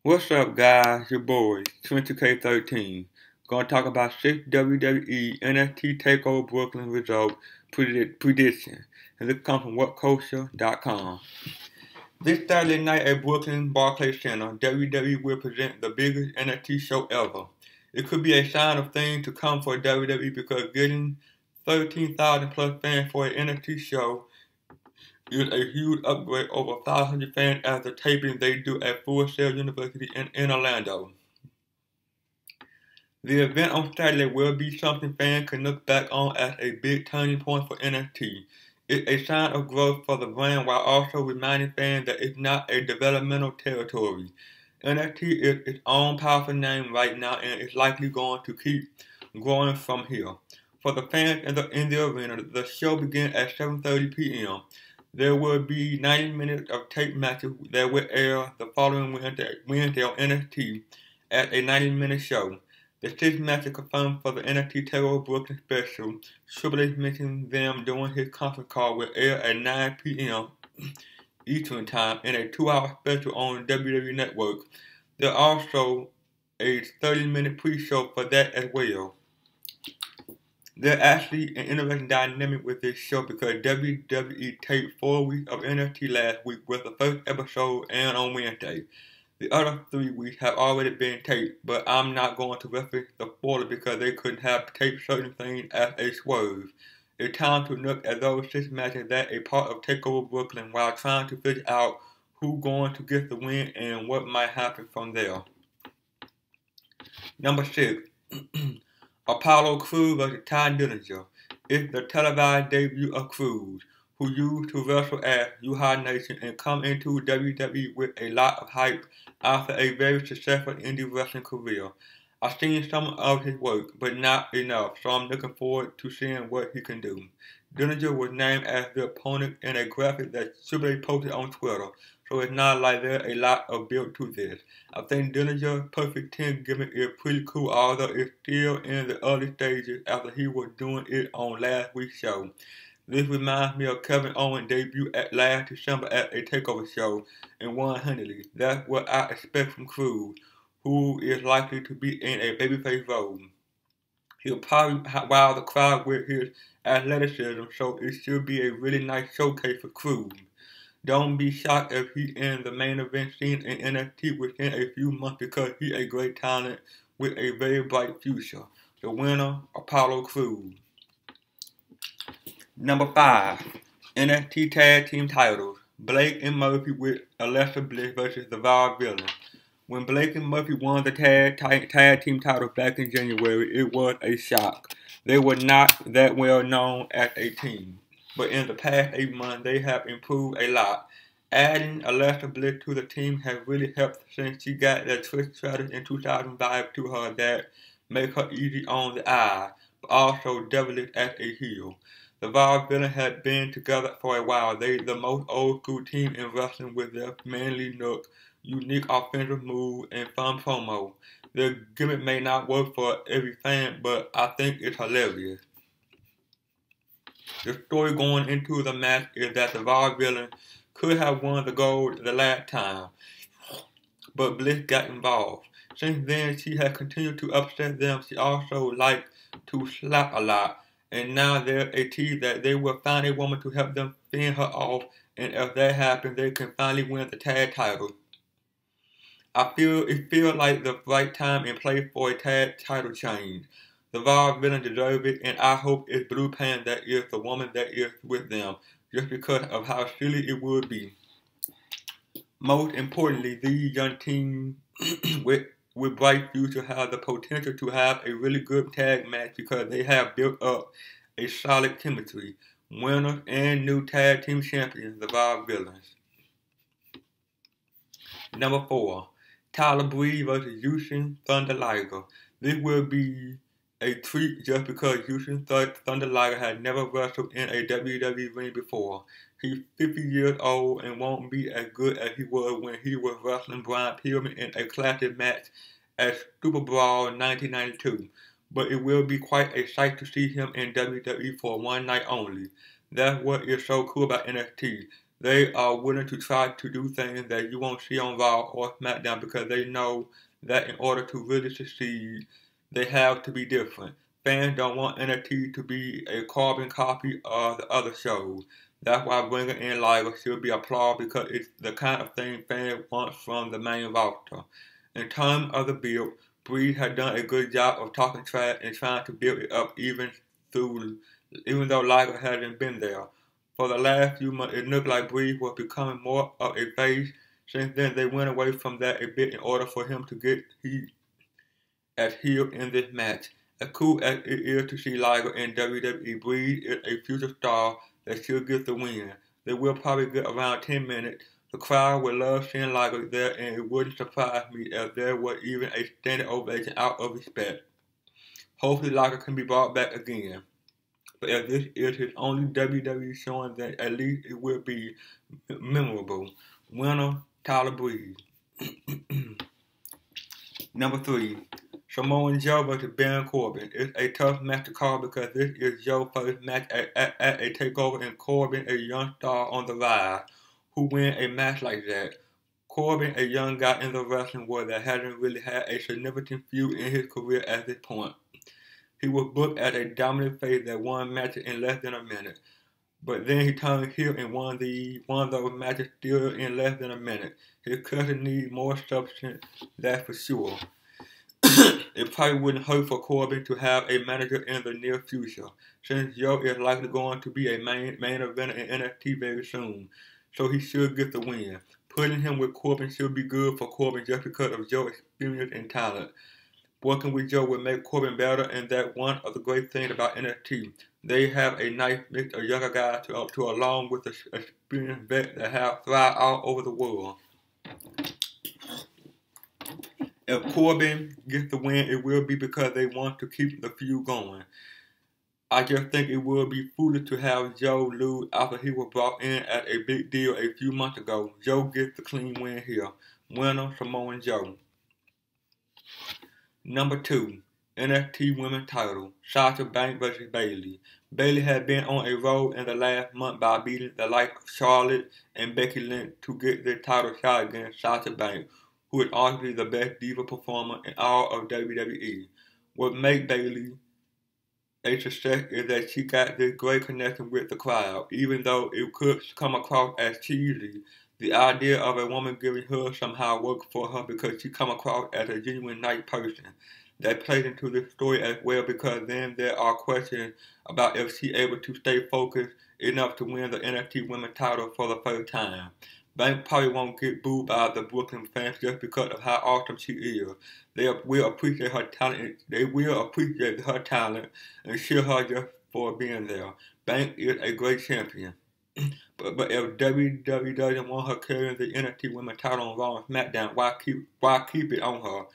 What's up, guys? Your boy, 20K13. Gonna talk about 6 WWE NXT Takeover Brooklyn result prediction. And this comes from WhatCulture.com. This Saturday night at Brooklyn Barclays Center, WWE will present the biggest NXT show ever. It could be a sign of things to come for WWE because getting 13,000 plus fans for an NXT show is a huge upgrade over 500 fans as the taping they do at Full Sail University in Orlando. The event on Saturday will be something fans can look back on as a big turning point for NXT. It's a sign of growth for the brand while also reminding fans that it's not a developmental territory. NXT is its own powerful name right now and it's likely going to keep growing from here. For the fans in the arena, the show begins at 7:30 p.m. There will be 90 minutes of tape matches that will air the following Wednesday on NXT as a 90-minute show. The 6 matches confirmed for the NXT Takeover Brooklyn special. Triple H mentioned them during his conference call will air at 9 p.m. Eastern Time in a 2-hour special on WWE Network. There's also a 30-minute pre-show for that as well. There's actually an interesting dynamic with this show because WWE taped 4 weeks of NXT last week with the first episode airing on Wednesday. The other 3 weeks have already been taped, but I'm not going to reference the spoiler because they couldn't have taped certain things as a swerve. It's time to look at those 6 matches that are a part of TakeOver Brooklyn while trying to figure out who's going to get the win and what might happen from there. Number 6. Apollo Crews vs. Ty Dillinger. It's the televised debut of Crews, who used to wrestle at Uhaa Nation and come into WWE with a lot of hype after a very successful indie wrestling career. I've seen some of his work, but not enough, so I'm looking forward to seeing what he can do. Dillinger was named as the opponent in a graphic that Triple H posted on Twitter, so it's not like there's a lot of build to this. I think Dillinger's Perfect 10 gimmick is pretty cool, although it's still in the early stages after he was doing it on last week's show. This reminds me of Kevin Owens' debut last December at a TakeOver show and won handily. That's what I expect from Crews, who is likely to be in a babyface role. He'll probably wow the crowd with his athleticism, so it should be a really nice showcase for Crews. Don't be shocked if he's in the main event scene in NXT within a few months because he's a great talent with a very bright future. The winner, Apollo Crews. Number 5. NXT Tag Team Titles. Blake and Murphy with Alexa Bliss versus the Vaudevillains. When Blake and Murphy won the tag team titles back in January, it was a shock. They were not that well known as a team, but in the past 8 months, they have improved a lot. Adding Alexa Bliss to the team has really helped since she got that twist strategy in 2005 to her that make her easy on the eye, but also devilish as a heel. The Vaudevillains had been together for a while. They're the most old school team in wrestling with their manly look, unique offensive move, and fun promo. Their gimmick may not work for every fan, but I think it's hilarious. The story going into the match is that the Vaudevillains could have won the gold the last time, but Bliss got involved. Since then, she has continued to upset them. She also likes to slap a lot, and now they're a team that they will find a woman to help them fend her off, and if that happens, they can finally win the tag title. It feels like the right time and place for a tag title change. The Vaudevillains deserve it, and I hope it's Blue Pan that is the woman that is with them, just because of how silly it would be. Most importantly, these young teams with bright future have the potential to have a really good tag match because they have built up a solid chemistry. Winners and new tag team champions, the Vaudevillains. Number 4. Tyler Breeze vs. Jushin Thunder Liger. This will be a treat just because Jushin Thunder Liger has never wrestled in a WWE ring before. He's 50 years old and won't be as good as he was when he was wrestling Brian Pillman in a classic match at Super Brawl 1992. But it will be quite a sight to see him in WWE for one night only. That's what is so cool about NXT. They are willing to try to do things that you won't see on Raw or SmackDown because they know that in order to really succeed, they have to be different. Fans don't want NXT to be a carbon copy of the other shows. That's why bringing in Liger should be applauded because it's the kind of thing fans want from the main roster. In terms of the build, Breeze has done a good job of talking trash and trying to build it up even though Liger hasn't been there. For the last few months, it looked like Breeze was becoming more of a face. Since then, they went away from that a bit in order for him to get heat as heel in this match. As cool as it is to see Liger in WWE, Breeze is a future star that should get the win. They will probably get around 10 minutes. The crowd would love seeing Liger there, and it wouldn't surprise me if there was even a standing ovation out of respect. Hopefully Liger can be brought back again. But if this is his only WWE showing, then at least it will be memorable. Winner, Tyler Breeze. Number 3, Samoa Joe vs. Baron Corbin. It's a tough match to call because this is Joe's first match at a takeover and Corbin, a young star on the rise, who win a match like that. Corbin, a young guy in the wrestling world that hasn't really had a significant feud in his career at this point. He was booked as a dominant face that won matches in less than a minute. But then he turned heel and won those matches still in less than a minute. His cousin needs more substance, that's for sure. It probably wouldn't hurt for Corbin to have a manager in the near future, since Joe is likely going to be a main eventer in NXT very soon, so he should get the win. Putting him with Corbin should be good for Corbin just because of Joe's experience and talent. Working with Joe will make Corbin better, and that's one of the great things about NXT. They have a nice mix of younger guys to along with the experienced vets that have thrived all over the world. If Corbin gets the win, it will be because they want to keep the feud going. I just think it would be foolish to have Joe lose after he was brought in as a big deal a few months ago. Joe gets the clean win here. Winner, Samoa Joe. Number 2, NXT Women's Title, Sasha Banks vs. Bayley. Bayley has been on a roll in the last month by beating the likes of Charlotte and Becky Lynch to get the title shot against Sasha Banks, who is arguably the best diva performer in all of WWE. What makes Bayley a success is that she got this great connection with the crowd, even though it could come across as cheesy. The idea of a woman giving her somehow worked for her because she come across as a genuine nice person. That plays into this story as well because then there are questions about if she able to stay focused enough to win the NXT Women's title for the first time. Banks probably won't get booed by the Brooklyn fans just because of how awesome she is. They will appreciate her talent. And cheer her just for being there. Banks is a great champion. But if WWE doesn't want her carrying the NXT Women's title on Raw and SmackDown, why keep it on her?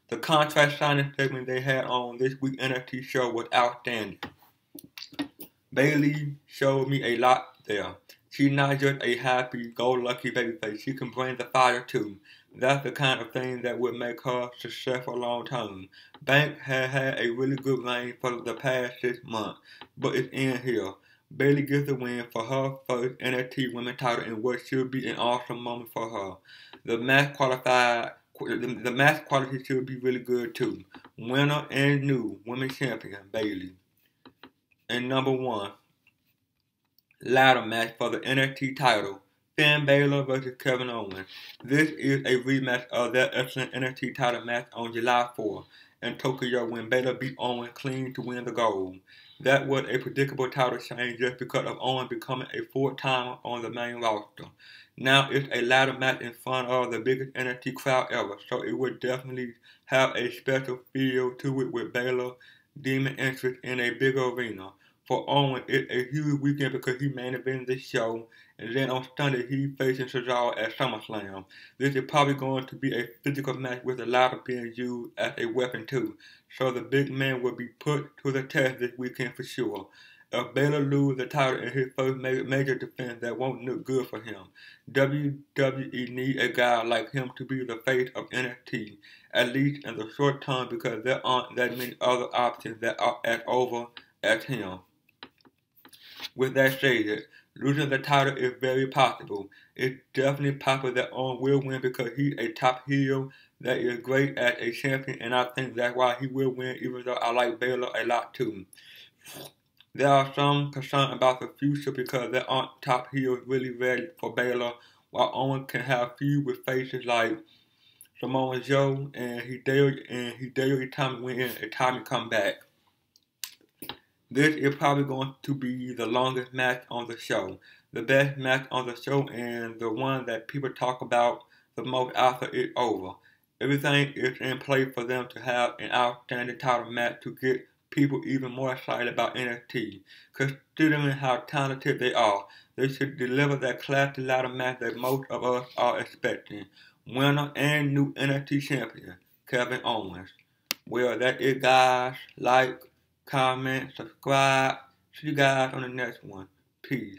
The contract signing statement they had on this week's NXT show was outstanding. Bayley showed me a lot there. She's not just a happy-go-lucky babyface. She can bring the fire too. That's the kind of thing that would make her successful long term. Banks has had a really good reign for the past 6 months, but it's in here. Bayley gets the win for her first NXT Women's title in what should be an awesome moment for her. The match quality should be really good too. Winner and new Women's Champion, Bayley. And number 1, ladder match for the NXT title, Finn Balor vs. Kevin Owens. This is a rematch of their excellent NXT title match on July 4th in Tokyo when Balor beat Owens clean to win the gold. That was a predictable title change just because of Owens becoming a full-timer on the main roster. Now it's a ladder match in front of the biggest NXT crowd ever, so it would definitely have a special feel to it with Balor demon interest in a big arena. For Owens, it's a huge weekend because he main evented this show, and then on Sunday he's facing Cesaro at SummerSlam. This is probably going to be a physical match with the ladder being used as a weapon too, so the big man will be put to the test this weekend for sure. If Balor loses the title in his first major defense, that won't look good for him. WWE needs a guy like him to be the face of NXT, at least in the short term because there aren't that many other options that are as over as him. With that said, Losing the title is very possible. It's definitely possible that Owen will win because he's a top heel that is great as a champion, and I think that's why he will win, even though I like Baylor a lot too. There are some concern about the future because there aren't top heels really ready for Baylor, while Owen can have feud with faces like Samoa Joe and Hideo Itami when Itami come back. This is probably going to be the longest match on the show, the best match on the show, and the one that people talk about the most after it's over. Everything is in place for them to have an outstanding title match to get people even more excited about NXT. Considering how talented they are, they should deliver that classic ladder match that most of us are expecting. Winner and new NXT champion, Kevin Owens. Well, that is, guys. Like, comment, subscribe. See you guys on the next one. Peace.